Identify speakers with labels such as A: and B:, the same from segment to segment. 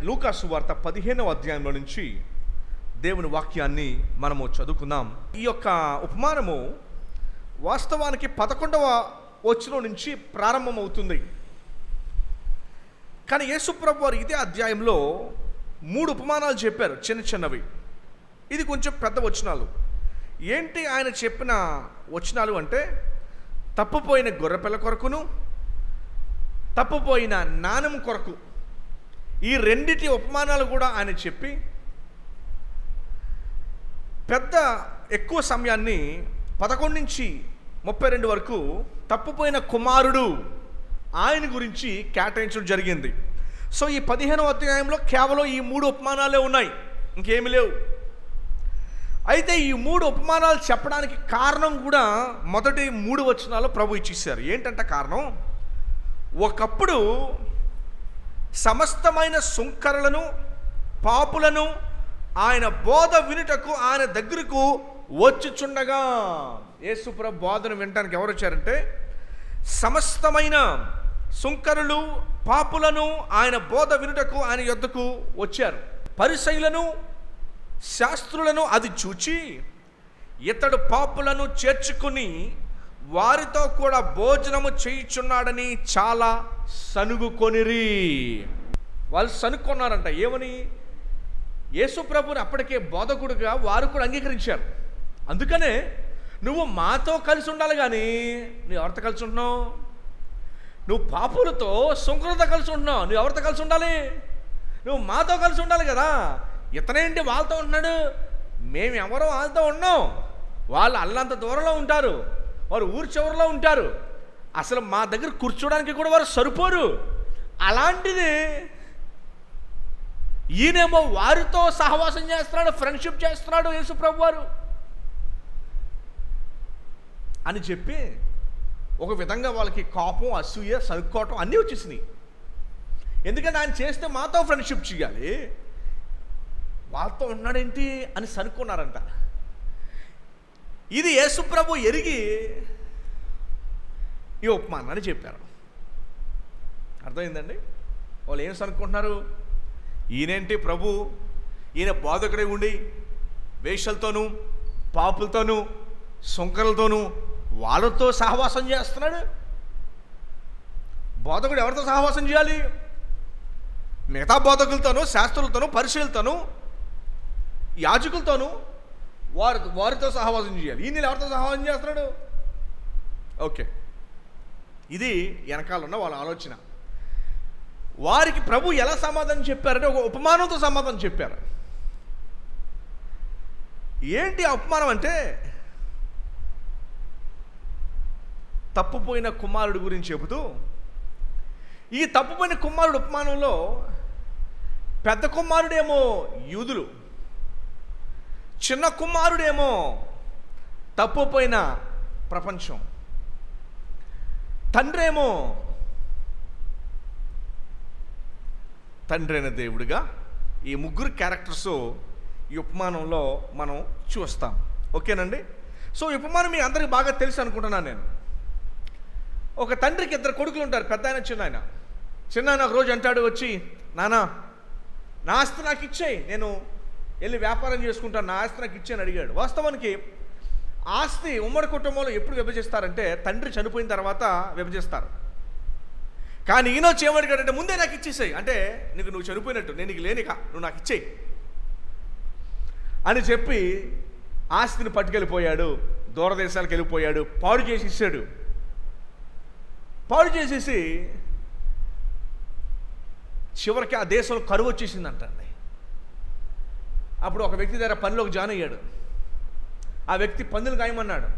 A: లూకా సువార్త 15వ అధ్యాయంలో నుంచి దేవుని వాక్యాన్ని మనము చదువుకుందాం. ఈ యొక్క ఉపమానము వాస్తవానికి 11వ వచనం నుంచి ప్రారంభమవుతుంది. కానీ యేసుప్రభు వారు ఇదే అధ్యాయంలో 3 ఉపమానాలు చెప్పారు, చిన్న చిన్నవి. ఇది కొంచెం పెద్ద వచనాలు. ఏంటి ఆయన చెప్పిన వచనాలు అంటే, తప్పుపోయిన గొర్రెపిల్ల కొరకును, తప్పుపోయిన నాణెం కొరకు, ఈ రెండిటి ఉపమానాలు కూడా ఆయన చెప్పి ఎక్కువ సమయాన్ని 11 నుంచి 32 వరకు తప్పుపోయిన కుమారుడు ఆయన గురించి కేటాయించడం జరిగింది. సో ఈ 15వ అధ్యాయంలో కేవలం ఈ 3 ఉపమానాలే ఉన్నాయి, ఇంకేమీ లేవు. అయితే ఈ 3 ఉపమానాలు చెప్పడానికి కారణం కూడా మొదటి 3 వచనాలు ప్రభు ఇచ్చేశారు. ఏంటంటే కారణం, ఒకప్పుడు సమస్తమైన సుంకరులను, పాపులను ఆయన బోధ వినుటకు ఆయన దగ్గరకు వచ్చుచుండగా, యేసుప్రభు బోధన వినటానికి ఎవరు వచ్చారంటే, సమస్తమైన సుంకరులు, పాపులను ఆయన బోధ వినుటకు ఆయన యొద్దకు వచ్చారు. పరిసయ్యులను, శాస్త్రులను అది చూచి, ఇతడు పాపులను చేర్చుకుని వారితో కూడా భోజనము చేయుచున్నాడని చాలా సనుగుకొనిరి. వాళ్ళు సనుక్కున్నారంట. ఏమని? యేసుప్రభుని అప్పటికే బోధకుడుగా వారు కూడా అంగీకరించారు. అందుకనే నువ్వు మాతో కలిసి ఉండాలి, కానీ నువ్వు ఎవరితో కలిసి ఉంటున్నావు? నువ్వు పాపులతో, సుంకరులతో కలిసి ఉంటున్నావు. నువ్వు ఎవరితో కలిసి ఉండాలి? నువ్వు మాతో కలిసి ఉండాలి కదా. ఇతనేంటి వాళ్ళతో ఉంటున్నాడు? మేము ఎవరో వాళ్ళతో ఉన్నాం. వాళ్ళు అల్లంత దూరంలో ఉంటారు, వారు ఊరి చివరిలో ఉంటారు, అసలు మా దగ్గర కూర్చోడానికి కూడా వారు సరిపోరు. అలాంటిది ఈయనేమో వారితో సహవాసం చేస్తున్నాడు, ఫ్రెండ్షిప్ చేస్తున్నాడు యేసుప్రభు వారు అని చెప్పి ఒక విధంగా వాళ్ళకి కోపం, అసూయ, సనుక్కోవటం అన్నీ వచ్చేసినాయి. ఎందుకంటే ఆయన చేస్తే మాతో ఫ్రెండ్షిప్ చేయాలి, వాళ్ళతో ఉన్నాడేంటి అని సనుక్కున్నారంట. ఇది యేసుప్రభు ఎరిగి ఈ ఉపమానాన్ని చెప్పారు. అర్థమైందండి? వాళ్ళు ఏం సనుక్కుంటున్నారు? ఈయనేంటి ప్రభు, ఈయన బోధకుడే ఉండి వేశ్యలతోనూ, పాపులతోనూ, సుంకరులతోనూ వాళ్ళతో సహవాసం చేస్తున్నాడు. బోధకుడు ఎవరితో సహవాసం చేయాలి? మిగతా బోధకులతోనూ, శాస్త్రులతోనూ, పరిశీలతోనూ, యాజకులతోనూ వారితో సహవాసం చేయాలి. ఈయన ఎవరితో సహవాసం చేస్తున్నాడు? ఓకే, ఇది వెనకాల ఉన్న వాళ్ళ ఆలోచన. వారికి ప్రభు ఎలా సమాధానం చెప్పారంటే ఒక ఉపమానంతో సమాధానం చెప్పారు. ఏంటి ఆ ఉపమానం అంటే, తప్పుపోయిన కుమారుడు గురించి చెబుతూ, ఈ తప్పుపోయిన కుమారుడు ఉపమానంలో పెద్ద కుమారుడేమో యూదులు, చిన్న కుమారుడేమో తప్పుపోయిన ప్రపంచం, తండ్రేమో తండ్రి అయిన దేవుడిగా. ఈ ముగ్గురు క్యారెక్టర్స్ ఈ ఉపమానంలో మనం చూస్తాం. ఓకేనండి? సో ఈ ఉపమానం మీ అందరికీ బాగా తెలుసు అనుకుంటున్నాను నేను. ఒక తండ్రికి 2 కొడుకులు ఉంటారు, పెద్ద ఆయన, చిన్న ఆయన. చిన్న ఆయన ఒక రోజు అంటాడు వచ్చి, నానా నా ఆస్తి నాకు ఇచ్చేయి, నేను వెళ్ళి వ్యాపారం చేసుకుంటాను, నా ఆస్తి నాకు ఇచ్చేయని అడిగాడు. వాస్తవానికి ఆస్తి ఉమ్మడి కుటుంబంలో ఎప్పుడు విభజిస్తారంటే తండ్రి చనిపోయిన తర్వాత విభజిస్తారు. కానీ ఈయన వచ్చి ఏమడిగాడంటే, ముందే నాకు ఇచ్చేసాయి, అంటే నువ్వు చనిపోయినట్టు, నేను నీకు లేనిక, నువ్వు నాకు ఇచ్చేయి అని చెప్పి ఆస్తిని పట్టుకెళ్ళిపోయాడు. దూరదేశాలకు వెళ్ళిపోయాడు, పాడు చేసి ఇచ్చాడు. పాడు చేసేసి చివరికి ఆ దేశంలో కరువు వచ్చేసిందంటండి. అప్పుడు ఒక వ్యక్తి దగ్గర పనిలోకి జాయిన్ అయ్యాడు. ఆ వ్యక్తి పందులు గాయమన్నాడు.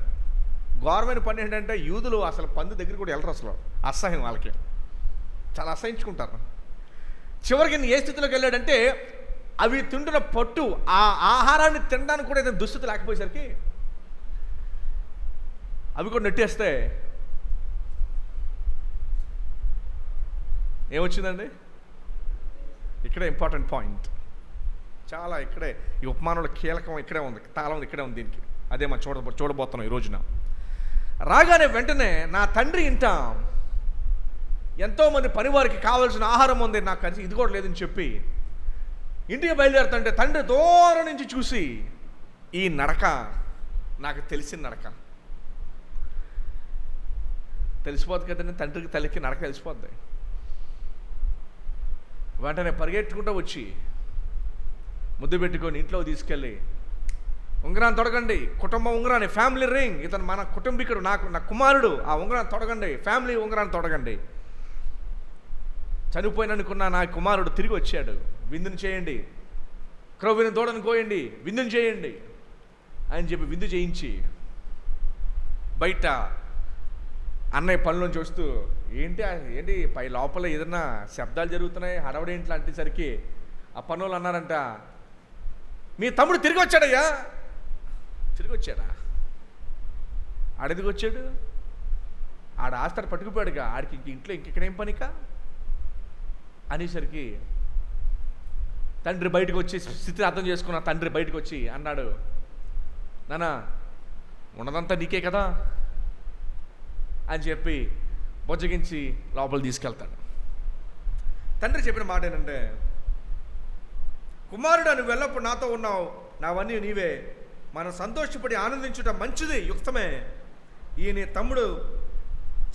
A: ఘోరమైన పని ఏంటంటే, యూదులు అసలు పందు దగ్గర కూడా వెళ్ళరు, అసలు అసహ్యం, వాళ్ళకి చాలా అసహించుకుంటారు. చివరికి ఏ స్థితిలోకి వెళ్ళాడంటే, అవి తింటున్న పట్టు, ఆ ఆహారాన్ని తినడానికి కూడా ఏదైనా దుస్థితి లేకపోయేసరికి అవి కూడా నెట్టేస్తే ఏమొచ్చిందండి? ఇక్కడే ఇంపార్టెంట్ పాయింట్, చాలా ఇక్కడే ఈ ఉపమానంలో కీలకం ఇక్కడే ఉంది, తాళం ఇక్కడే ఉంది దీనికి. అదే మనం చూడబోతున్నాం ఈ రోజున. రాగానే వెంటనే నా తండ్రి ఇంట ఎంతోమంది పనివారికి కావాల్సిన ఆహారం ఉంది, నాకు కలిసి ఇది కూడా లేదని చెప్పి ఇంటికి బయలుదేరుతుంటే తండ్రి దూరం నుంచి చూసి, ఈ నడక నాకు తెలిసిన నడక. తెలిసిపోద్ది కదండి, తండ్రికి తల్లికి నడక తెలిసిపోద్ది. వెంటనే పరిగెట్టుకుంటూ వచ్చి ముద్దు పెట్టుకొని ఇంట్లో తీసుకెళ్ళి, ఉంగరాన్ని తొడగండి, కుటుంబం ఉంగరాన్ని, ఫ్యామిలీ రింగ్, ఇతను మన కుటుంబీకుడు, నా కుమారుడు, ఆ ఉంగరాన్ని తొడగండి, ఫ్యామిలీ ఉంగరాన్ని తొడగండి. చనిపోయిననుకున్న నా కుమారుడు తిరిగి వచ్చాడు, విందుని చేయండి, క్రొవ్విని దూడను కోయండి, విందుని చేయండి అని చెప్పి విందు చేయించి, బయట అన్నయ్య పనులను చూస్తూ, ఏంటి పై లోపల ఏదన్నా శబ్దాలు జరుగుతున్నాయి, హడవడేంటి అంటేసరికి ఆ పనులు అన్నారంట, మీ తమ్ముడు తిరిగి వచ్చాడయ్యా. తిరిగి వచ్చాడా? ఆడెదిగి వచ్చాడు? ఆడ ఆస్తాడు పట్టుకుపోయాడుగా, ఆడికి ఇంట్లో ఇంకెక్కడేం పనికా అనేసరికి తండ్రి బయటకు వచ్చి, స్థితిని అర్థం చేసుకున్న తండ్రి బయటకు వచ్చి అన్నాడు, నాన్న ఉన్నదంతా నీకే కదా అని చెప్పి బొజ్జగించి లోపల తీసుకెళ్తాడు. తండ్రి చెప్పిన మాట ఏంటంటే, కుమారుడు నువ్వు ఎల్లప్పుడు నాతో ఉన్నావు, నావన్నీ నీవే, మనం సంతోషపడి ఆనందించుట మంచిది, యుక్తమే. ఈయన తమ్ముడు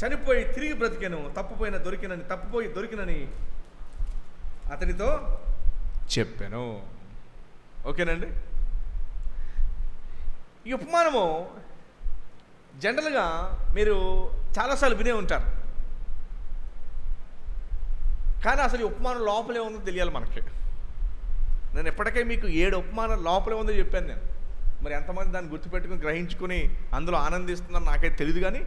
A: చనిపోయి తిరిగి బ్రతికెను, తప్పిపోయి దొరికినని అతనితో చెప్పాను. ఓకేనండి. ఈ ఉపమానము జనరల్గా మీరు చాలాసార్లు వినే ఉంటారు, కానీ అసలు ఈ ఉపమానం లోపలే ఉందో తెలియాలి మనకి. నేను ఎప్పటికీ మీకు 7 ఉపమానం లోపలే ఉందో చెప్పాను నేను. మరి ఎంతమంది దాన్ని గుర్తుపెట్టుకుని గ్రహించుకుని అందులో ఆనందిస్తున్నారో నాకైతే తెలియదు, కానీ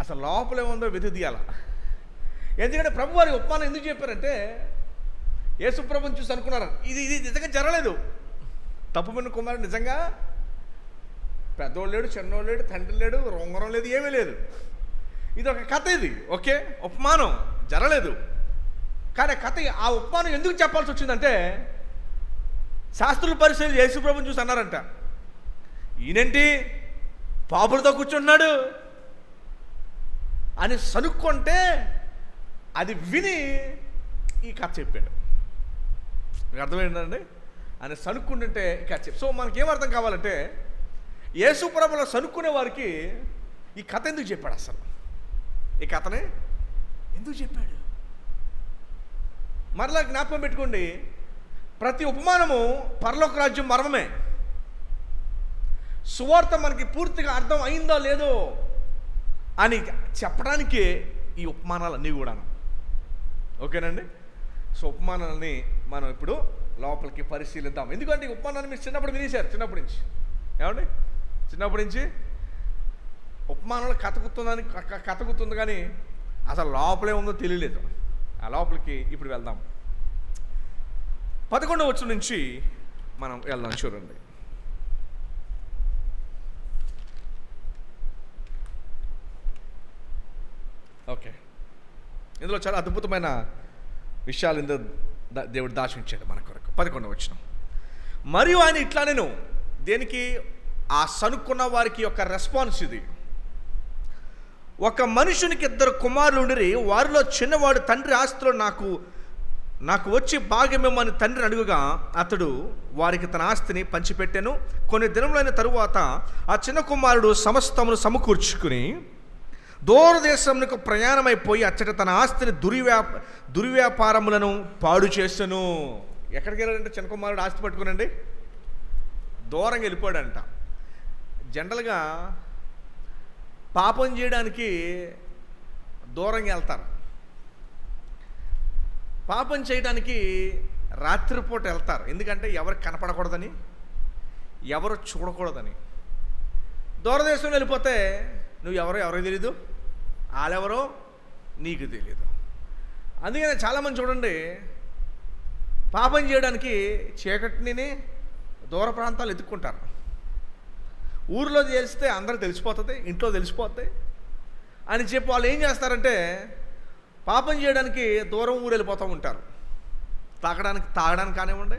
A: అసలు లోపలే ఉందో వెతుకుదీయాల. ఎందుకంటే ప్రభు వారి ఉపమానం ఎందుకు చెప్పారంటే, యేసు ప్రభుని చూసి అనుకున్నారు ఇది నిజంగా జరగలేదు. తప్పుమన్న కుమారుడు నిజంగా పెద్దోళ్ళు లేడు, చిన్నోళ్ళు లేడు, తండ్రి లేడు, ఉంగరం లేదు, ఏమీ లేదు. ఇది ఒక కథ, ఇది ఓకే, ఉపమానం జరగలేదు. కానీ కథ, ఆ ఉపమానం ఎందుకు చెప్పాల్సి వచ్చిందంటే, శాస్త్రుల పరిశీలి యేసు ప్రభుని చూసి అన్నారంట, ఈయనేంటి పాపులతో కూర్చుంటున్నాడు అని సనుక్కుంటే అది విని ఈ కథ చెప్పాడు. మీకు అర్థమైందండి? అని సనుక్కుంటుంటే ఈ కథ చెప్పి. సో మనకేం అర్థం కావాలంటే, యేసు ప్రభువులో సనుక్కునే వారికి ఈ కథ ఎందుకు చెప్పాడు, అసలు ఈ కథనే ఎందుకు చెప్పాడు? మరలా జ్ఞాపకం పెట్టుకోండి, ప్రతి ఉపమానము పరలోక రాజ్యం మర్మమే. సువార్త మనకి పూర్తిగా అర్థం అయిందో లేదో అని చెప్పడానికే ఈ ఉపమానాలన్నీ కూడా. ఓకేనండి. సో ఉపమానాలని మనం ఇప్పుడు లోపలికి పరిశీలిద్దాం. ఎందుకంటే ఈ ఉపమానాన్ని మీరు చిన్నప్పుడు వినేశారు, చిన్నప్పటి నుంచి. ఏమండి? చిన్నప్పటి నుంచి ఉపమానంలో కథ గుర్తుంది, కానీ అసలు లోపలే ఉందో తెలియలేదు. ఆ లోపలికి ఇప్పుడు వెళ్దాం. 11వ వచనం నుంచి మనం వెళ్దాం. చూడండి, ఓకే. ఇందులో చాలా అద్భుతమైన విషయాలు ఇందులో దేవుడు దాచించాడు మన కొరకు. 11వ వచనం, మరియు ఆయన ఇట్లా, నేను దేనికి, ఆ సనుక్కున్న వారికి యొక్క రెస్పాన్స్ ఇది. ఒక మనుషునికి 2 కుమారులు ఉండిరి, వారిలో చిన్నవాడు తండ్రి ఆస్తిలో నాకు వచ్చి భాగ్యమేమని తండ్రిని అడుగుగా, అతడు వారికి తన ఆస్తిని పంచిపెట్టాను. కొన్ని దినములైన తరువాత ఆ చిన్న కుమారుడు సమస్తమును సమకూర్చుకుని దూరదేశమునకు ప్రయాణమైపోయి అచ్చట తన ఆస్తిని దుర్వ్యాపారములను పాడు చేసెను. ఎక్కడికి వెళ్ళాడంటే చిన్న కుమారుడు ఆస్తి పట్టుకునండి దూరంగా వెళ్ళిపోయాడంట. జనరల్గా పాపం చేయడానికి దూరంగా వెళ్తారు. పాపం చేయడానికి రాత్రిపూట వెళ్తారు. ఎందుకంటే ఎవరు కనపడకూడదని, ఎవరు చూడకూడదని. దూరదేశంలో వెళ్ళిపోతే నువ్వు ఎవరికి తెలీదు, వాళ్ళెవరో నీకు తెలీదు. అందుకనే చాలామంది చూడండి, పాపం చేయడానికి చీకటిని దూర ప్రాంతాలు ఎత్తుక్కుంటారు. ఊరిలో తెలిస్తే అందరికి తెలిసిపోతుంది, ఇంట్లో తెలిసిపోతాయి అని చెప్పి వాళ్ళు ఏం చేస్తారంటే, పాపం చేయడానికి దూరం ఊరు వెళ్ళిపోతూ ఉంటారు. తాగడానికి కానివ్వండి,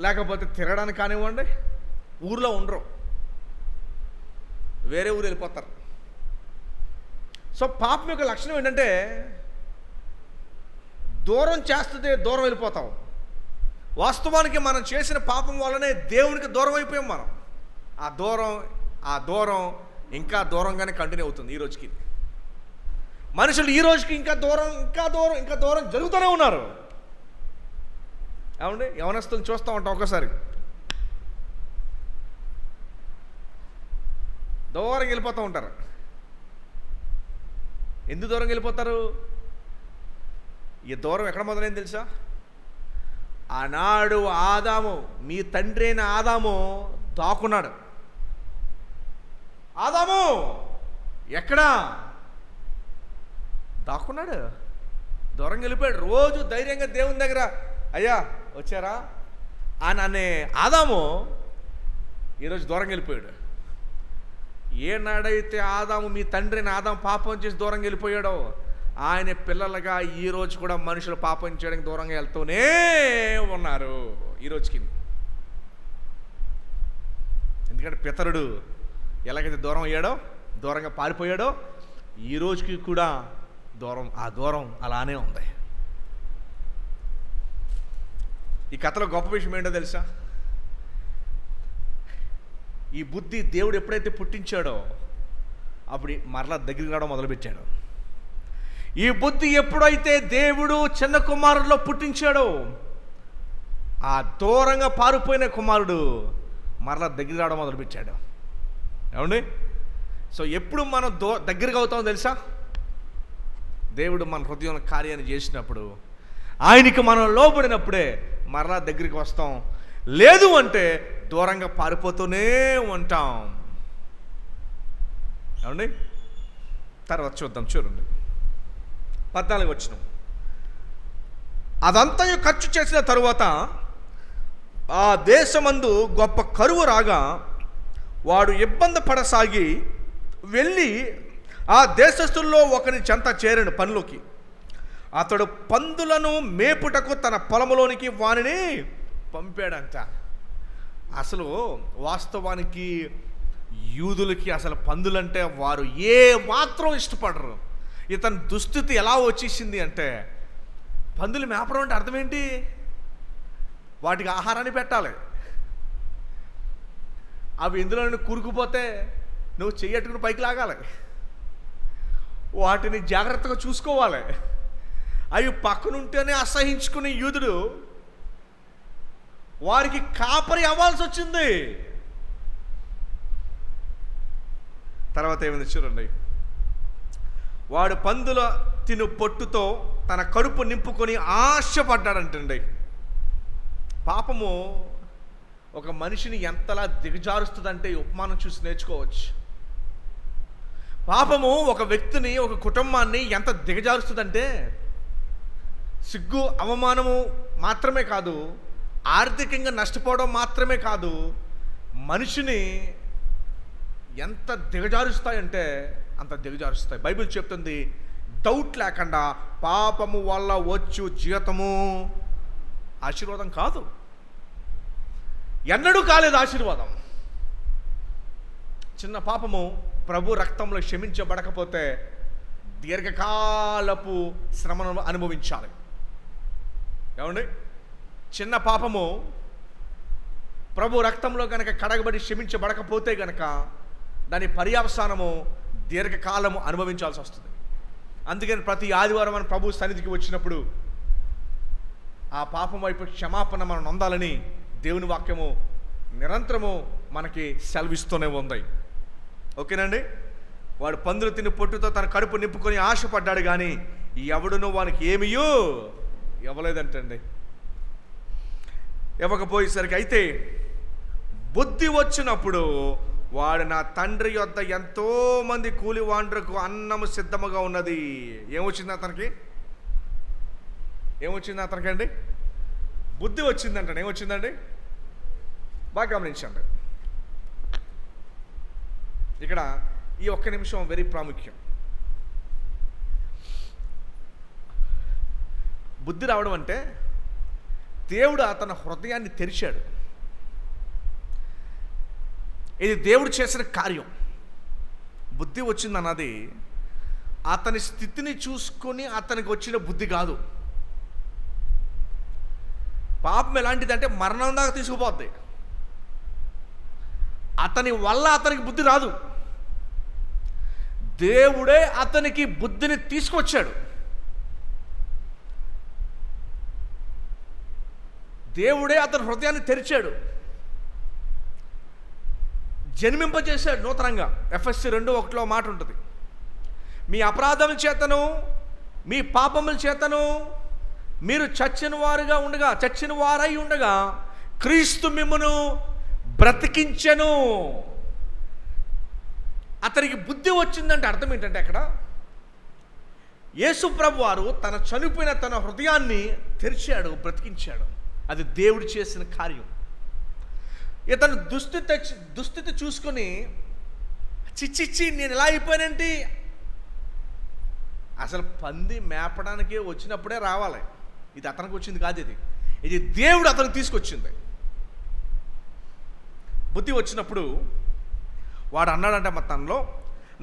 A: లేకపోతే తిరగడానికి కానివ్వండి, ఊరిలో ఉండరు, వేరే ఊరు వెళ్ళిపోతారు. సో పాపం యొక్క లక్షణం ఏంటంటే, దూరం చేస్తే దూరం వెళ్ళిపోతాం. వాస్తవానికి మనం చేసిన పాపం వల్లనే దేవునికి దూరం అయిపోయాం మనం. ఆ దూరం ఇంకా దూరంగానే కంటిన్యూ అవుతుంది ఈ రోజుకి. మనుషులు ఈ రోజుకి ఇంకా దూరం జరుగుతూనే ఉన్నారు. ఏమండి, యవనస్తులు చూస్తూ ఉంటాం, ఒకసారి దూరం వెళ్ళిపోతూ ఉంటారు. ఎందుకు దూరం వెళ్ళిపోతారు? ఈ దూరం ఎక్కడ మొదలైంది తెలుసా? ఆనాడు ఆదాము, మీ తండ్రి అయిన ఆదాము దాక్కున్నాడు. ఆదాము ఎక్కడా దాక్కున్నాడు? దూరం వెళ్ళిపోయాడు. రోజు ధైర్యంగా దేవుని దగ్గర, అయ్యా వచ్చారా అని అనే ఆదాము ఈరోజు దూరం వెళ్ళిపోయాడు. ఏనాడైతే ఆదాము, మీ తండ్రిని ఆదాము పాపం చేసి దూరం వెళ్ళిపోయాడో, ఆయన పిల్లలుగా ఈ రోజు కూడా మనుషులు పాపం చేయడానికి దూరంగా వెళ్తూనే ఉన్నారు ఈ రోజుకి. ఎందుకంటే పితరుడు ఎలాగైతే దూరం అయ్యాడో, దూరంగా పారిపోయాడో, ఈ రోజుకి కూడా ఆ దూరం అలానే ఉంది. ఈ కథలో గొప్ప విషయం ఏంటో తెలుసా? ఈ బుద్ధి దేవుడు ఎప్పుడైతే పుట్టించాడో అప్పుడు మరలా దగ్గరికి రావడం మొదలుపెట్టాడు. ఈ బుద్ధి ఎప్పుడైతే దేవుడు చిన్న కుమారుడిలో పుట్టించాడో, ఆ దూరంగా పారిపోయిన కుమారుడు మరలా దగ్గరికి రావడం మొదలుపెట్టాడు. ఏమండి? సో ఎప్పుడు మనం దగ్గరగా అవుతామో తెలుసా? దేవుడు మన హృదయంలో కార్యాన్ని చేసినప్పుడు, ఆయనకి మనం లోబడినప్పుడే మరలా దగ్గరికి వస్తాం. లేదు అంటే దూరంగా పారిపోతూనే ఉంటాం. ఏమండి? తర్వాత చూడండి 14వ వచనం. అదంతా ఖర్చు చేసిన తరువాత ఆ దేశమందు గొప్ప కరువు రాగా వాడు ఇబ్బంది పడసాగి వెళ్ళి ఆ దేశస్థుల్లో ఒకరి చెంత చేరాడు పనిలోకి. అతడు పందులను మేపుటకు తన పొలంలోనికి వానిని పంపాడంట. అసలు వాస్తవానికి యూదులకి అసలు పందులంటే వారు ఏ మాత్రం ఇష్టపడరు. ఇతని దుస్థితి ఎలా వచ్చేసింది అంటే, పందులు మేపడం అంటే అర్థం ఏంటి? వాటికి ఆహారాన్ని పెట్టాలి. అవి ఎందులో కూరుకుపోతే నువ్వు చెయ్యట్టుకుని పైకి లాగాలి. వాటిని జాగ్రత్తగా చూసుకోవాలి. అవి పక్కనుంటేనే అసహించుకునే యూదుడు వారికి కాపరి అవ్వాల్సి వచ్చింది. తర్వాత ఏమైంది చూడండి. వాడు పందుల తిను పొట్టుతో తన కడుపు నింపుకొని ఆశపడ్డాడంటండి. పాపము ఒక మనిషిని ఎంతలా దిగజారుస్తుందంటే ఈ ఉపమానం చూసి నేర్చుకోవచ్చు. పాపము ఒక వ్యక్తిని, ఒక కుటుంబాన్ని ఎంత దిగజారుస్తుందంటే, సిగ్గు అవమానము మాత్రమే కాదు, ఆర్థికంగా నష్టపోవడం మాత్రమే కాదు, మనిషిని ఎంత దిగజారుస్తాయంటే అంత దిగజారుస్తాయి. బైబిల్ చెప్తుంది, డౌట్ లేకుండా పాపము వల్ల వచ్చు జీవితము ఆశీర్వాదం కాదు. ఎన్నడూ కాలేదు ఆశీర్వాదం. చిన్న పాపము ప్రభు రక్తంలో క్షమించబడకపోతే దీర్ఘకాలపు శ్రమను అనుభవించాలి. ఏమండి? చిన్న పాపము ప్రభు రక్తంలో కనుక కడగబడి క్షమించబడకపోతే కనుక దాని పర్యవసానము దీర్ఘకాలము అనుభవించాల్సి వస్తుంది. అందుకని ప్రతి ఆదివారం మనం ప్రభు సన్నిధికి వచ్చినప్పుడు ఆ పాపం వైపు క్షమాపణ మనం నొందాలని దేవుని వాక్యము నిరంతరము మనకి సెలవిస్తూనే ఉంది. ఓకేనండి? వాడు పందులు తిని పొట్టుతో తన కడుపు నింపుకొని ఆశపడ్డాడు, కానీ ఎవడును వానికి ఏమీయూ ఇవ్వలేదంటండి. ఇవ్వకపోయేసరికి అయితే బుద్ధి వచ్చినప్పుడు వాడు, నా తండ్రి యొద్ద ఎంతో మంది కూలివాండ్రకు అన్నము సిద్ధముగా ఉన్నది. ఏమొచ్చింది అతనికి అండి? బుద్ధి వచ్చిందంట. ఏమొచ్చిందండి? బాగా గమనించండి. ఇక్కడ ఈ ఒక్క నిమిషం వెరీ ప్రాముఖ్యం. బుద్ధి రావడం అంటే దేవుడు అతని హృదయాన్ని తెరిచాడు. ఇది దేవుడు చేసిన కార్యం. బుద్ధి వచ్చిందన్నది అతని స్థితిని చూసుకొని అతనికి వచ్చిన బుద్ధి కాదు. పాపం ఎలాంటిదంటే మరణం దాకా తీసుకుపోద్ది. అతని వల్ల అతనికి బుద్ధి రాదు, దేవుడే అతనికి బుద్ధిని తీసుకొచ్చాడు. దేవుడే అతని హృదయాన్ని తెరిచాడు, జన్మింపజేశాడు నూతనంగా. ఎఫెసీ 2:1 మాట ఉంటుంది, మీ అపరాధముల చేతను మీ పాపముల చేతను మీరు చచ్చిన వారై ఉండగా క్రీస్తు మిమ్మును బ్రతికించెను. అతనికి బుద్ధి వచ్చిందంటే అర్థం ఏంటంటే, అక్కడ యేసు ప్రభు వారు తన చనిపోయిన తన హృదయాన్ని తెరిచాడు, బ్రతికించాడు. అది దేవుడు చేసిన కార్యం. ఇతను దుస్థితి చూసుకొని చిచ్చిచ్చి నేను ఎలా అయిపోయానంటే, అసలు పంది మేపడానికే వచ్చినప్పుడే రావాలి. ఇది అతనికి వచ్చింది కాదు, ఇది దేవుడు అతనికి తీసుకొచ్చింది. బుద్ధి వచ్చినప్పుడు వాడు అన్నాడంటే తనలో,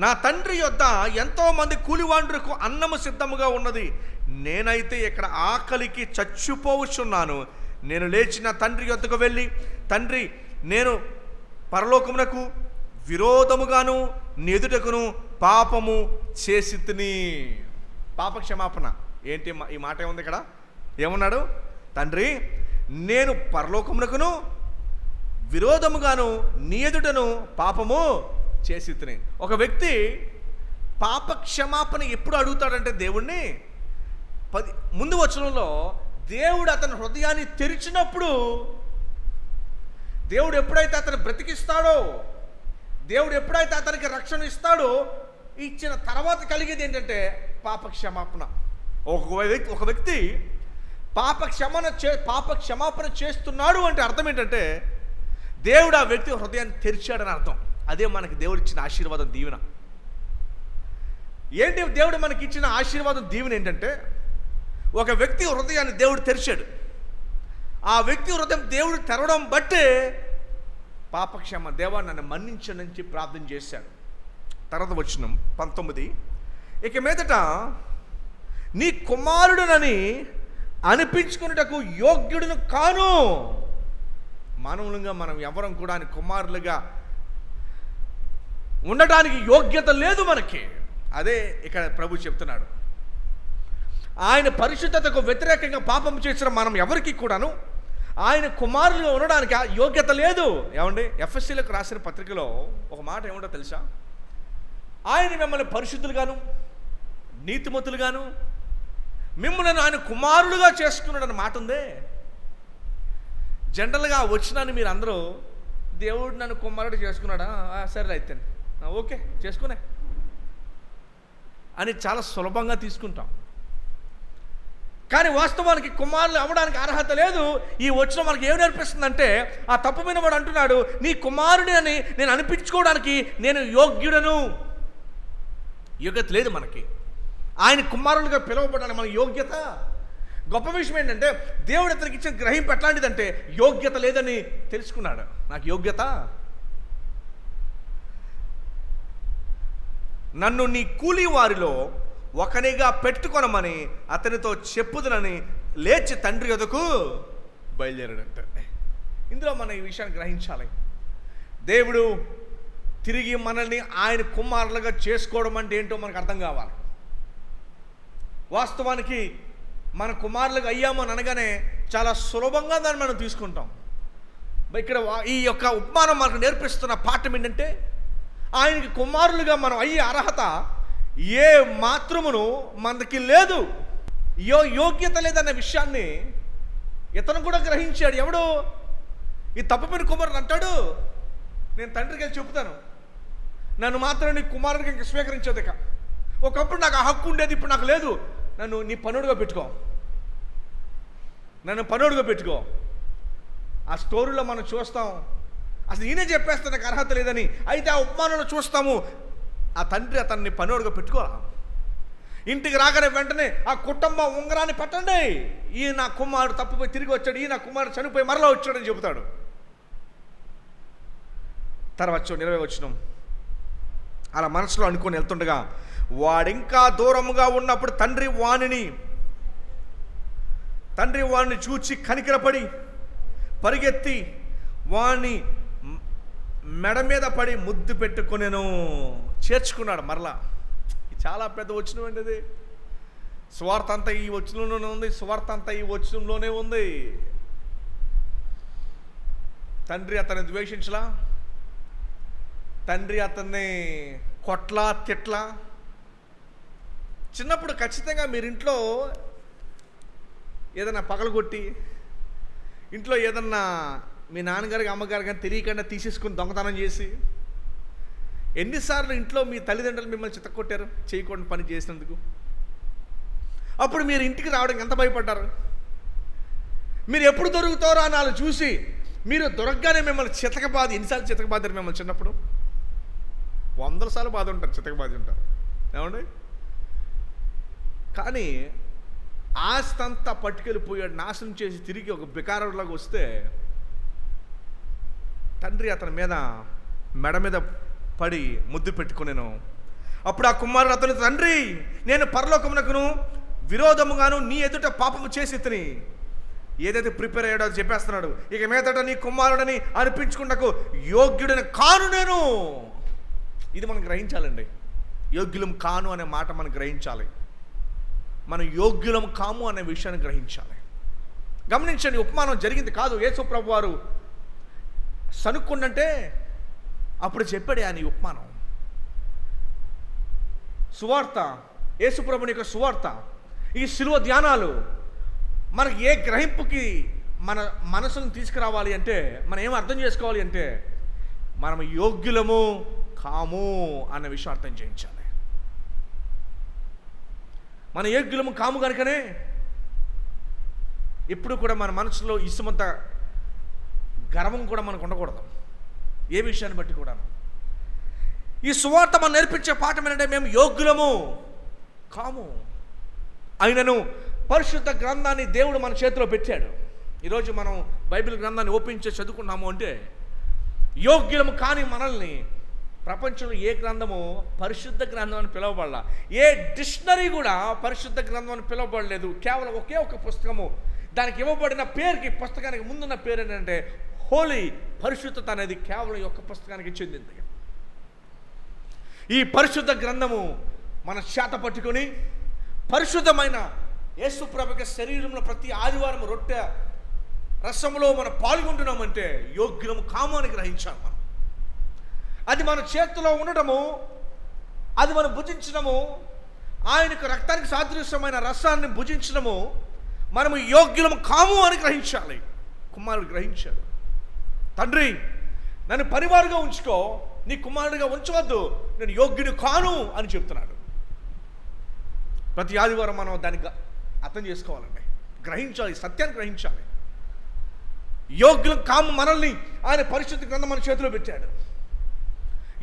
A: నా తండ్రి యొద్ద ఎంతోమంది కూలివాండ్రులకు అన్నము సిద్ధముగా ఉన్నది, నేనైతే ఇక్కడ ఆకలికి చచ్చిపోవచ్చున్నాను. నేను లేచి నా తండ్రి యొద్దకు వెళ్ళి, తండ్రి, నేను పరలోకమునకు విరోధముగాను నీ ఎదుటకును పాపము చేసి తిని. పాప క్షమాపణ ఏంటి? ఈ మాట ఏముంది ఇక్కడ? ఏమన్నాడు? తండ్రి, నేను పరలోకమునకును విరోధముగాను నీ ఎదుటను పాపము చేసి తిని. ఒక వ్యక్తి పాప క్షమాపణ ఎప్పుడు అడుగుతాడంటే దేవుణ్ణి, ముందు వచనంలో దేవుడు అతని హృదయాన్ని తెరిచినప్పుడు, దేవుడు ఎప్పుడైతే అతను బ్రతికిస్తాడో, దేవుడు ఎప్పుడైతే అతనికి రక్షణ ఇస్తాడో, ఇచ్చిన తర్వాత కలిగేది ఏంటంటే పాప క్షమాపణ. ఒక వ్యక్తి పాప క్షమాపణ చేస్తున్నాడు అంటే అర్థం ఏంటంటే, దేవుడు ఆ వ్యక్తి హృదయాన్ని తెరిచాడని అర్థం. అదే మనకి దేవుడు ఇచ్చిన ఆశీర్వాదం, దీవెన. ఏంటి దేవుడు మనకి ఇచ్చిన ఆశీర్వాదం, దీవెన ఏంటంటే, ఒక వ్యక్తి హృదయాన్ని దేవుడు తెరిచాడు. ఆ వ్యక్తి హృదయం దేవుడు తెరవడం బట్టే పాపక్షమ, దేవా నన్ను మన్నించనని ప్రార్థన చేశాడు. తర్వాత వచనం 19, ఇక మీదట నీ కుమారుడునని అనిపించుకున్నటకు యోగ్యుడును కాను. మానవులుగా మనం ఎవరం కూడా కుమారులుగా ఉండడానికి యోగ్యత లేదు మనకి. అదే ఇక్కడ ప్రభు చెప్తున్నాడు. ఆయన పరిశుద్ధతకు వ్యతిరేకంగా పాపం చేసిన మనం ఎవరికి కూడాను ఆయన కుమారులుగా ఉండడానికి యోగ్యత లేదు. ఏమండి, ఎఫ్ఎస్సీలకు రాసిన పత్రికలో ఒక మాట ఏమిటో తెలుసా? ఆయన మిమ్మల్ని పరిశుద్ధులుగాను నీతిమంతులుగాను మిమ్మల్ని ఆయన కుమారులుగా చేసుకున్నాడని మాట ఉందే. జనరల్గా వచ్చినాను మీరు అందరూ, దేవుడు నన్ను కుమారుడు చేసుకున్నాడా, సరే అయితే ఓకే చేసుకునే అని చాలా సులభంగా తీసుకుంటాం. కానీ వాస్తవానికి కుమారులు అవ్వడానికి అర్హత లేదు. ఈ వచ్చిన మనకి ఏం నేర్పిస్తుందంటే, ఆ తప్పు మీద వాడు అంటున్నాడు, నీ కుమారుడి అని నేను అనిపించుకోవడానికి నేను యోగ్యుడను. యోగ్యత లేదు మనకి. ఆయన కుమారులుగా పిలువబడడానికి మన యోగ్యత. గొప్ప విషయం ఏంటంటే, దేవుడు అతనికి ఇచ్చిన గ్రహింపు ఎట్లాంటిదంటే, యోగ్యత లేదని తెలుసుకున్నాడు. నాకు యోగ్యత, నన్ను నీ కూలి వారిలో ఒకనిగా పెట్టుకొనమని అతనితో చెప్పుదనని లేచి తండ్రి యొద్దకు బయలుదేరాడంటే. ఇందులో మనం ఈ విషయాన్ని గ్రహించాలి. దేవుడు తిరిగి మనల్ని ఆయన కుమారులుగా చేసుకోవడం అంటే ఏంటో మనకు అర్థం కావాలి. వాస్తవానికి మన కుమారులుగా అయ్యామని అనగానే చాలా సులభంగా దాన్ని మనం తీసుకుంటాం. ఇక్కడ ఈ యొక్క ఉపమానం మనకు నేర్పిస్తున్న పాఠం ఏంటంటే, ఆయనకి కుమారులుగా మనం అయ్యే అర్హత ఏ మాత్రమును మనకి లేదు. యోగ్యత లేదన్న విషయాన్ని ఇతను కూడా గ్రహించాడు. ఎవడు ఈ తప్పుమైన కుమారుడు అంటాడు, నేను తండ్రికి వెళ్ళి చెబుతాను, నన్ను మాత్రం నీ కుమారుడికి ఇంక స్వీకరించేది. ఒకప్పుడు నాకు ఆ హక్కు ఉండేది, ఇప్పుడు నాకు లేదు. నన్ను నీ పనుడుగా పెట్టుకో, నన్ను పనుడుగా పెట్టుకో. ఆ స్టోరీలో మనం చూస్తాం, అసలు ఈయనే చెప్పేస్తా నాకు అర్హత లేదని. అయితే ఆ ఉపమానంలో చూస్తాము, ఆ తండ్రి అతన్ని పనుడుగా పెట్టుకోరా. ఇంటికి రాగానే వెంటనే ఆ కుటుంబ ఉంగరాన్ని పట్టండి, ఈ నా కుమారుడు తప్పిపోయి తిరిగి వచ్చాడు, ఈ నా కుమారుడు చనిపోయి మరలా వచ్చాడని చెబుతాడు. తర్వాత 20 వచనం, అలా మనసులో అనుకొని వెళ్తుండగా వాడింకా దూరముగా ఉన్నప్పుడు తండ్రి వాణిని తండ్రి వాడిని చూచి కనికరపడి పరిగెత్తి వాణ్ణి మెడ మీద పడి ముద్దు పెట్టుకొనెను. చేర్చుకున్నాడు మరలా. చాలా పెద్ద వచనం అండి అది. సువార్త అంతా ఈ వచనంలోనే ఉంది. సువార్త అంతా ఈ వచనంలోనే ఉంది. తండ్రి అతన్ని ద్వేషించలా, తండ్రి అతన్ని కొట్లా తిట్లా. చిన్నప్పుడు ఖచ్చితంగా మీరు ఇంట్లో ఏదైనా పగలగొట్టి, ఇంట్లో ఏదన్నా మీ నాన్నగారికి అమ్మగారికి కానీ తెలియకుండా తీసేసుకుని దొంగతనం చేసి, ఎన్నిసార్లు ఇంట్లో మీ తల్లిదండ్రులు మిమ్మల్ని చితక్కొట్టారు చేయకూడని పని చేసినందుకు? అప్పుడు మీరు ఇంటికి రావడానికి ఎంత భయపడ్డారు? మీరు ఎప్పుడు దొరుకుతారో అని వాళ్ళు చూసి మీరు దొరకగానే మిమ్మల్ని చితకబాది. ఎన్నిసార్లు చితకబాదారు మిమ్మల్ని చిన్నప్పుడు? 100 సార్లు బాధ ఉంటారు, చితకబాది ఉంటారు. ఏమండి? కానీ ఆస్తి అంతా పట్టుకెళ్ళిపోయాడు, నాశనం చేసి తిరిగి ఒక బికారులాగా వస్తే తండ్రి అతని మీద మెడ మీద పడి ముద్దు పెట్టుకునేను. అప్పుడు ఆ కుమారుడు అతని, తండ్రి నేను పరలోకమునకును విరోధముగాను నీ ఎదుట పాపము చేసి ఇతని ఏదైతే ప్రిపేర్ అయ్యాడో అది చెప్పేస్తున్నాడు. ఇక మీదట నీ కుమారుడని అనిపించుకున్నకు యోగ్యుడని కాను నేను. ఇది మనం గ్రహించాలండి. యోగ్యులం కాను అనే మాట మనం గ్రహించాలి. మనం యోగ్యులం కాము అనే విషయాన్ని గ్రహించాలి. గమనించండి, ఉపమానం జరిగింది కాదు. యేసు ప్రభు వారు సనుక్కుండంటే అప్పుడు చెప్పాడు ఆయన ఈ ఉపమానం. సువార్త, యేసు ప్రభుని యొక్క సువార్త, ఈ శిలువ ధ్యానాలు మనకి ఏ గ్రహింపుకి మన మనసును తీసుకురావాలి అంటే, మనం ఏం అర్థం చేసుకోవాలి అంటే, మనం యోగ్యులము కాము అన్న విషయం అర్థం చేయించాలి. మన యోగ్యులము కాము కనుకనే ఎప్పుడు కూడా మన మనసులో ఇసుమంత గర్వం కూడా మనకు ఉండకూడదు. ఏ విషయాన్ని బట్టి కూడా. ఈ సువార్త మనం నేర్పించే పాఠం ఏంటంటే, మేము యోగ్యులము కాము. ఆయనను పరిశుద్ధ గ్రంథాన్ని దేవుడు మన చేతిలో పెట్టాడు. ఈరోజు మనం బైబిల్ గ్రంథాన్ని ఓపెన్ చేసి చదువుకున్నాము అంటే, యోగ్యులము కాని మనల్ని ప్రపంచంలో ఏ గ్రంథము పరిశుద్ధ గ్రంథం అని పిలవబడలా. ఏ డిక్షనరీ కూడా పరిశుద్ధ గ్రంథం అని పిలవబడలేదు. కేవలం ఒకే ఒక పుస్తకము, దానికి ఇవ్వబడిన పేరుకి, పుస్తకానికి ముందున్న పేరు ఏంటంటే హోలీ, పరిశుద్ధత అనేది కేవలం ఈ ఒక్క పుస్తకానికి చెందింది. ఈ పరిశుద్ధ గ్రంథము మన చేత పట్టుకొని పరిశుద్ధమైన యేసు ప్రభుకి శరీరంలో ప్రతి ఆదివారం రొట్టె రసంలో మనం పాల్గొంటున్నామంటే యోగ్యులము కాము అని గ్రహించాలి మనం. అది మన చేతిలో ఉండటము, అది మనం భుజించడము, ఆయనకు రక్తానికి సాదృశ్యమైన రసాన్ని భుజించడము, మనము యోగ్యులము కాము అని గ్రహించాలి. కుమారుడు గ్రహించాడు. తండ్రి నన్ను పరివారుగా ఉంచుకో, నీ కుమారుడిగా ఉంచవద్దు, నేను యోగ్యుడు కాను అని చెప్తున్నాడు. ప్రతి ఆదివారం మనం దాన్ని అర్థం చేసుకోవాలండి, గ్రహించాలి, సత్యాన్ని గ్రహించాలి. యోగ్యులు కాము మనల్ని ఆయన పరిశుద్ధ గ్రంథం మన చేతిలో పెట్టాడు.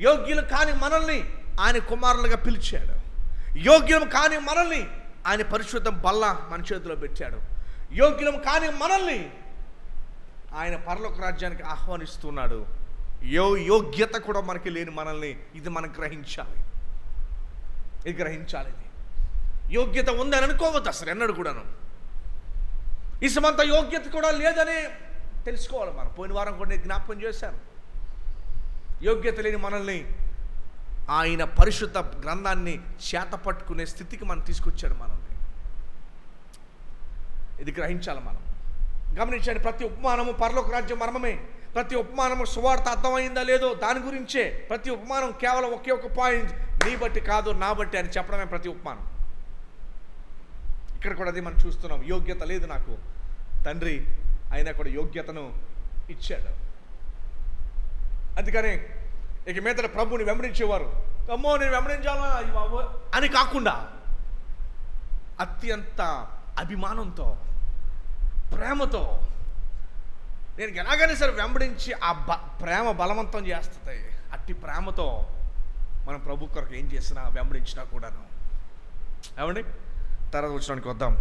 A: యోగ్యులు కాని మనల్ని ఆయన కుమారులుగా పిలిచాడు. యోగ్యులం కాని మనల్ని ఆయన పరిశుద్ధ బల్ల మన చేతిలో పెట్టాడు. యోగ్యులం కాని మనల్ని ఆయన పరలోక రాజ్యానికి ఆహ్వానిస్తున్నాడు. యోగ్యత కూడా మనకి లేని మనల్ని, ఇది మనం గ్రహించాలి. ఇది గ్రహించాలి. ఇది యోగ్యత ఉందని అనుకోవద్దు అసలు ఎన్నడూ కూడాను. ఇసమంత యోగ్యత కూడా లేదని తెలుసుకోవాలి మనం. పోయిన వారం కూడా నేను జ్ఞాపకం చేశాను. యోగ్యత లేని మనల్ని ఆయన పరిశుద్ధ గ్రంథాన్ని చేత పట్టుకునే స్థితికి మనం తీసుకొచ్చాడు మనల్ని. ఇది గ్రహించాలి మనం. గమనించండి, ప్రతి ఉపమానము పరలోక రాజ్యం మర్మమే. ప్రతి ఉపమానము సువార్త అర్థమైందా లేదో దాని గురించే. ప్రతి ఉపమానం కేవలం ఒకే ఒక పాయింట్, నీ బట్టి కాదు నా బట్టి అని చెప్పడమే ప్రతి ఉపమానం. ఇక్కడ కూడా అది మనం చూస్తున్నాం. యోగ్యత లేదు నాకు, తండ్రి అయినా కూడా యోగ్యతను ఇచ్చాడు. అందుకని ఇక మీద ప్రభుని వెంబడించేవారు, అమ్మో నేను వెంబడించాలా అని కాకుండా అత్యంత అభిమానంతో, ప్రేమతో, నేను ఎలాగైనా సరే వెంబడించి ఆ ప్రేమ బలవంతం చేస్తుంది. అట్టి ప్రేమతో మనం ప్రభు కొరకు ఏం చేసినా వెంబడించినా కూడాను. ఏమండి, తర్వాత వచ్చడానికి వద్దాం.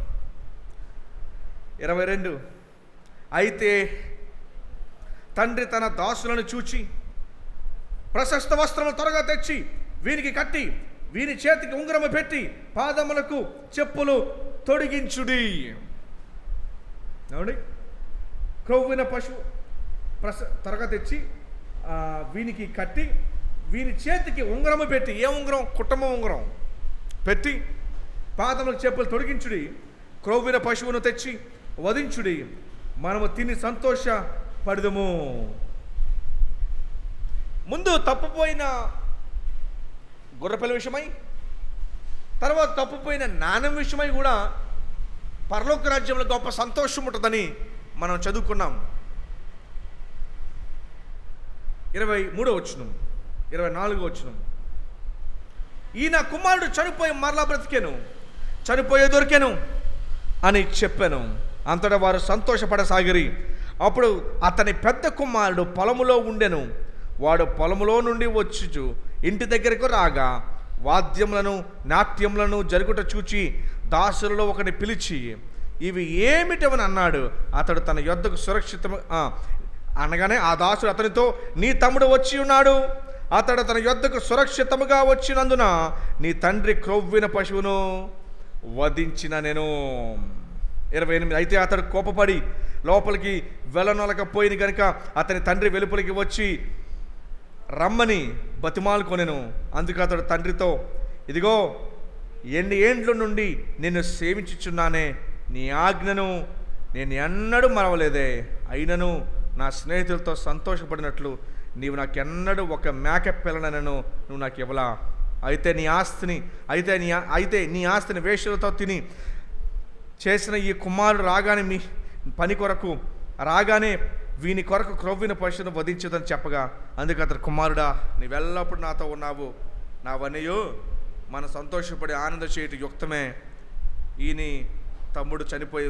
A: 22. అయితే తండ్రి తన దాసులను చూచి ప్రశస్త వస్త్రములు త్వరగా తెచ్చి వీనికి కట్టి వీని చేతికి ఉంగరము పెట్టి పాదములకు చెప్పులు తొడిగించుడి. ఏమండి, క్రొవ్విన పశువు త్వరగా తెచ్చి వీనికి కట్టి వీని చేతికి ఉంగరము పెట్టి, ఏ ఉంగరం? కుటుంబం ఉంగరం పెట్టి పాదములకు చెప్పులు తొడిగించుడి, క్రొవ్విన పశువును తెచ్చి వధించుడి, మనము తిని సంతోషపడదుము. ముందు తప్పుపోయిన గొర్రెపిల్ల విషయమై, తర్వాత తప్పుపోయిన నాణ్యం విషయమై కూడా పరలోక రాజ్యంలో గొప్ప సంతోషం ఉంటుందని మనం చదువుకున్నాం. 23వ వచనం, 24వ వచనం, ఈయన కుమారుడు చనిపోయి మరలా బ్రతికెను, చనిపోయే దొరికెను అని చెప్పాను. అంతటా వారు సంతోషపడసాగిరి. అప్పుడు అతని పెద్ద కుమారుడు పొలములో ఉండెను. వాడు పొలములో నుండి వచ్చుచు ఇంటి దగ్గరకు రాగా వాద్యములను నాట్యములను జరుగుట చూచి దాసులలో ఒకని పిలిచి, ఇవి ఏమిటవని అన్నాడు. అతడు తన యొద్దకు అనగానే ఆ దాసుడు అతనితో, నీ తమ్ముడు వచ్చి ఉన్నాడు, అతడు తన యొద్దకు సురక్షితముగా వచ్చినందున నీ తండ్రి క్రొవ్విన పశువును వధించిన నేను. 28, అయితే అతడు కోపపడి లోపలికి వెళ్ళనొలకపోయిన గనుక అతని తండ్రి వెలుపలికి వచ్చి రమ్మని బతిమాలుకొనెను. అందుకు అతడు తండ్రితో, ఇదిగో ఎన్ని ఏండ్ల నుండి నిన్ను సేవించుచున్నానే, నీ ఆజ్ఞను నేను ఎన్నడూ మరవలేదే. అయినను నా స్నేహితులతో సంతోషపడినట్లు నీవు నాకెన్నడూ ఒక మేక పిల్లనను నువ్వు నాకు ఇవ్వలా. అయితే నీ ఆస్తిని వేశ్యలతో తిని చేసిన ఈ కుమారుడు రాగానే మీ పని కొరకు రాగానే వీని కొరకు క్రొవ్విన పశువును వధించదని చెప్పగా, అందుకు అతడు, కుమారుడా, నీవెల్లప్పుడు నాతో ఉన్నావు, నావన్నయో మనం సంతోషపడి ఆనందం చేయటం యుక్తమే. ఈయన తమ్ముడు చనిపోయి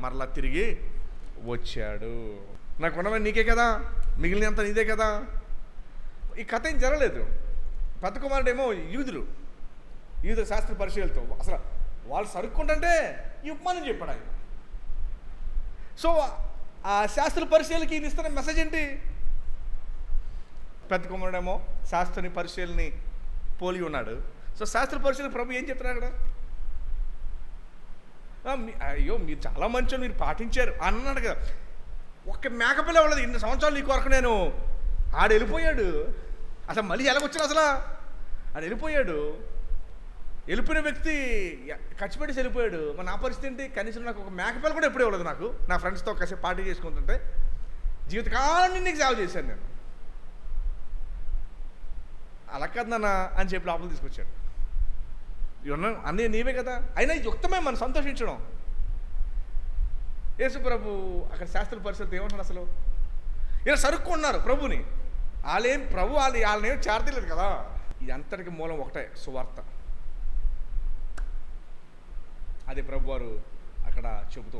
A: మరలా తిరిగి వచ్చాడు. నాకు ఉన్నవన్నీ నీకే కదా, మిగిలినంత నీదే కదా. ఈ కథ ఏం జరగలేదు. పెద్ద కుమారుడేమో యూదులు శాస్త్ర పరిచయాలతో అసలు వాళ్ళు సరుక్కుంటుంటే ఈ ఉపమానం చెప్పాడు ఆయన. సో ఆ శాస్త్ర పరిచయాలకి ఈయన ఇస్తున్న మెసేజ్ ఏంటి? పెద్ద కుమారుడేమో శాస్త్రని పరిచయాలని పోలి ఉన్నాడు. సో శాస్త్ర పరిచయాలు ప్రభు ఏం చెప్తున్నాడు అక్కడ? అయ్యో మీరు చాలా మంచి మీరు పాటించారు అన్నాడు కదా. ఒక్క మేకపిల్ల వాళ్ళది, 2 సంవత్సరాలు నీ కొరకు నేను ఆడు వెళ్ళిపోయాడు. అసలు మళ్ళీ ఎలాగొచ్చాడు? అసలు ఆడు వెళ్ళిపోయిన వ్యక్తి ఖర్చుపెట్టేసి వెళ్ళిపోయాడు. మరి నా పరిస్థితి ఏంటి? కనీసం నాకు ఒక మేకపిల్ల కూడా ఎప్పుడూ ఇవ్వలేదు. నాకు నా ఫ్రెండ్స్తో కాసేపు పార్టీ చేసుకుంటుంటే జీవితకాలం నీకు సేవ చేశాను నేను. అలా కాదు నాన్న అని చెప్పి లోపల తీసుకొచ్చాడు. అన్నీ నీవే కదా, అయినా యుక్తమే మనం సంతోషించడం. యేసు ప్రభు అక్కడ శాస్త్ర పరిస్థితి ఏమంటున్నారు? అసలు ఇలా సరుక్కున్నారు ప్రభుని. వాళ్ళనేం చేరతలేదు కదా. ఇది అంతటికి మూలం ఒకటే, సువార్త. అదే ప్రభు వారు అక్కడ చెబుతూ